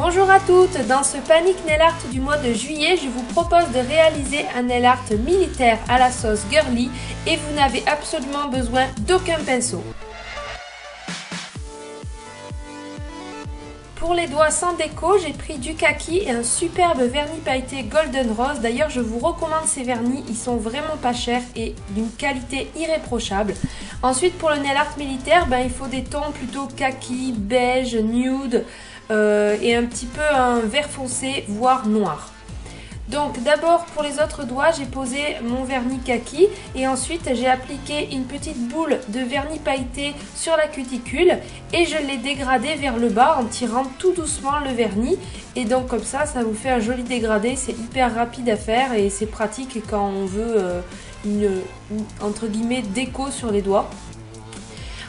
Bonjour à toutes, dans ce Panic Nail Art du mois de juillet, je vous propose de réaliser un nail art militaire à la sauce girly et vous n'avez absolument besoin d'aucun pinceau. Pour les doigts sans déco, j'ai pris du kaki et un superbe vernis pailleté Golden Rose. D'ailleurs, je vous recommande ces vernis, ils sont vraiment pas chers et d'une qualité irréprochable. Ensuite, pour le nail art militaire, il faut des tons plutôt kaki, beige, nude et un petit peu un vert foncé, voire noir. Donc d'abord pour les autres doigts, j'ai posé mon vernis kaki et ensuite j'ai appliqué une petite boule de vernis pailleté sur la cuticule et je l'ai dégradé vers le bas en tirant tout doucement le vernis. Et donc comme ça vous fait un joli dégradé, c'est hyper rapide à faire et c'est pratique quand on veut une entre guillemets déco sur les doigts.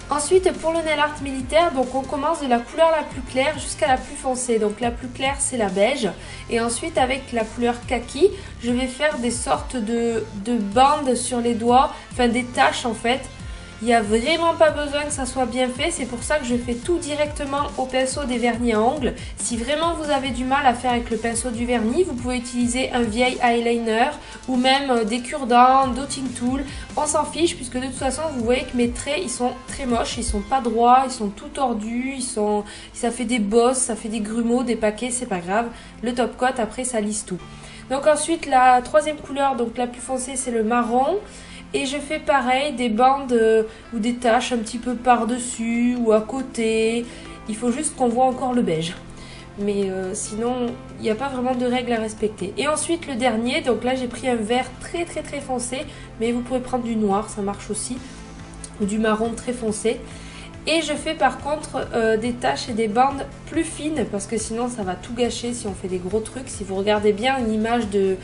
Ensuite pour le nail art militaire, donc on commence de la couleur la plus claire jusqu'à la plus foncée. Donc la plus claire c'est la beige et ensuite avec la couleur kaki, je vais faire des sortes de bandes sur les doigts, enfin des taches en fait. Il n'y a vraiment pas besoin que ça soit bien fait, c'est pour ça que je fais tout directement au pinceau des vernis à ongles. Si vraiment vous avez du mal à faire avec le pinceau du vernis, vous pouvez utiliser un vieil eyeliner ou même des cure-dents, dotting tool. On s'en fiche puisque de toute façon vous voyez que mes traits ils sont très moches, ils sont pas droits, ils sont tout tordus, ça fait des bosses, ça fait des grumeaux, des paquets, c'est pas grave. Le top coat après ça lisse tout. Donc ensuite la troisième couleur, donc la plus foncée c'est le marron. Et je fais pareil, des bandes ou des taches un petit peu par-dessus ou à côté. Il faut juste qu'on voit encore le beige. Mais sinon, il n'y a pas vraiment de règles à respecter. Et ensuite, le dernier, donc là j'ai pris un vert très foncé. Mais vous pouvez prendre du noir, ça marche aussi. Ou du marron très foncé. Et je fais par contre des taches et des bandes plus fines. Parce que sinon ça va tout gâcher si on fait des gros trucs. Si vous regardez bien une image de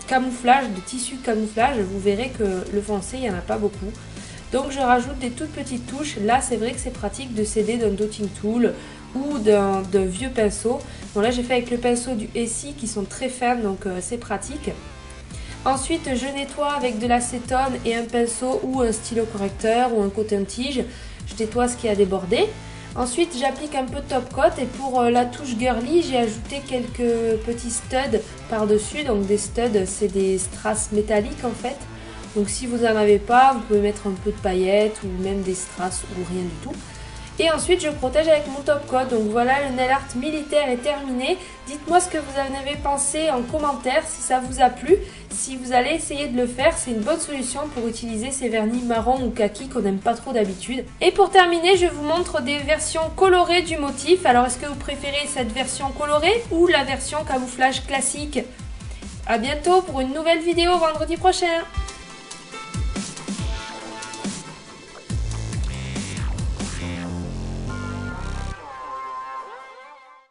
camouflage, de tissu camouflage, vous verrez que le foncé, il n'y en a pas beaucoup. Donc je rajoute des toutes petites touches. Là c'est vrai que c'est pratique de s'aider d'un dotting tool ou d'un vieux pinceau. Bon là j'ai fait avec le pinceau du Essie qui sont très fins, donc c'est pratique. Ensuite je nettoie avec de l'acétone et un pinceau ou un stylo correcteur ou un coton-tige. Je nettoie ce qui a débordé. Ensuite j'applique un peu de top coat et pour la touche girly j'ai ajouté quelques petits studs par dessus. Donc des studs c'est des strass métalliques en fait. Donc si vous n'en avez pas, vous pouvez mettre un peu de paillettes ou même des strass ou rien du tout. Et ensuite je protège avec mon top coat. Donc voilà, le nail art militaire est terminé. Dites-moi ce que vous en avez pensé en commentaire, si ça vous a plu. Si vous allez essayer de le faire, c'est une bonne solution pour utiliser ces vernis marron ou kaki qu'on n'aime pas trop d'habitude. Et pour terminer, je vous montre des versions colorées du motif. Alors est-ce que vous préférez cette version colorée ou la version camouflage classique? A bientôt pour une nouvelle vidéo vendredi prochain.